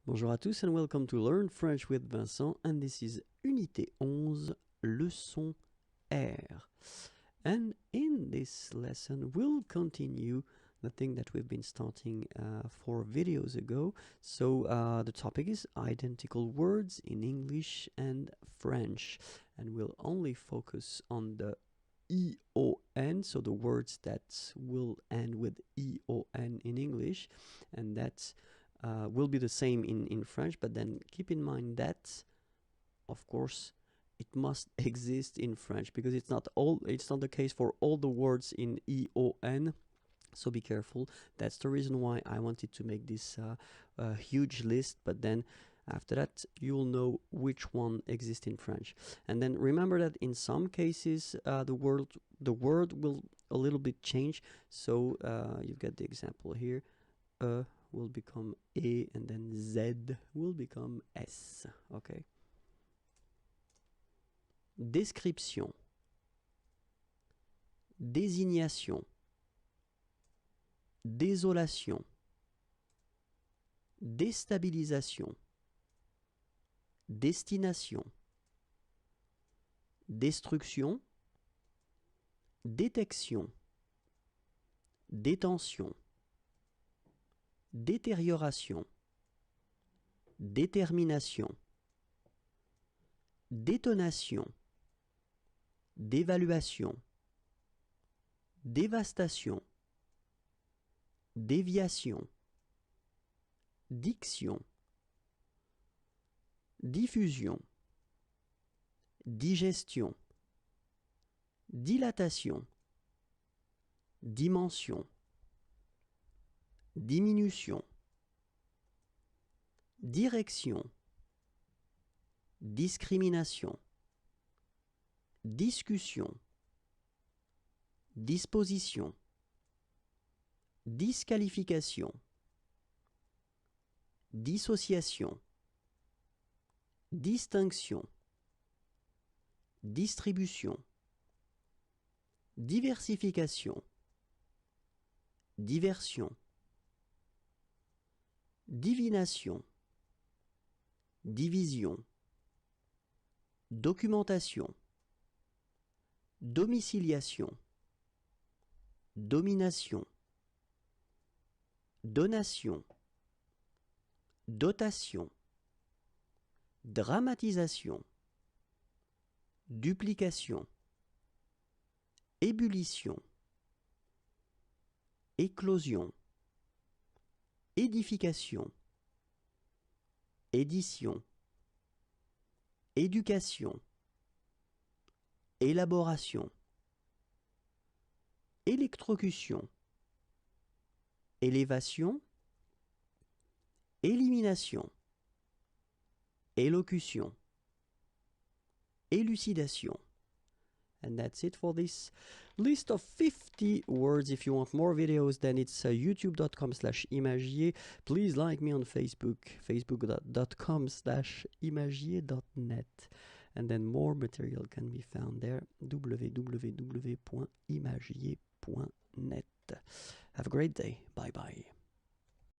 Bonjour à tous and welcome to Learn French with Vincent, and this is Unité 11, leçon R. And in this lesson we'll continue the thing that we've been starting 4 videos ago. So the topic is identical words in English and French, and we'll only focus on the EON, so the words that will end with EON in English, and that will be the same in French, but then keep in mind that, of course, it must exist in French, because it's not the case for all the words in EON, so be careful. That's the reason why I wanted to make this huge list, but then after that you'll know which one exists in French. And then remember that in some cases the word will a little bit change, so you get the example here. Will become A, and then Z will become S. Okay. Description, désignation, désolation, déstabilisation, destination, destruction, détection, détention, détérioration, détermination, détonation, dévaluation, dévastation, déviation, diction, diffusion, digestion, dilatation, dimension, diminution, direction, discrimination, discussion, disposition, disqualification, dissociation, distinction, distribution, diversification, diversion, divination, division, documentation, domiciliation, domination, donation, dotation, dramatisation, duplication, ébullition, éclosion, édification, édition, éducation, élaboration, électrocution, élévation, élimination, élocution, élucidation. And that's it for this list of 50 words. If you want more videos, then it's youtube.com/imagier. Please like me on Facebook, facebook.com/imagier.net. And then more material can be found there, www.imagier.net. Have a great day. Bye bye.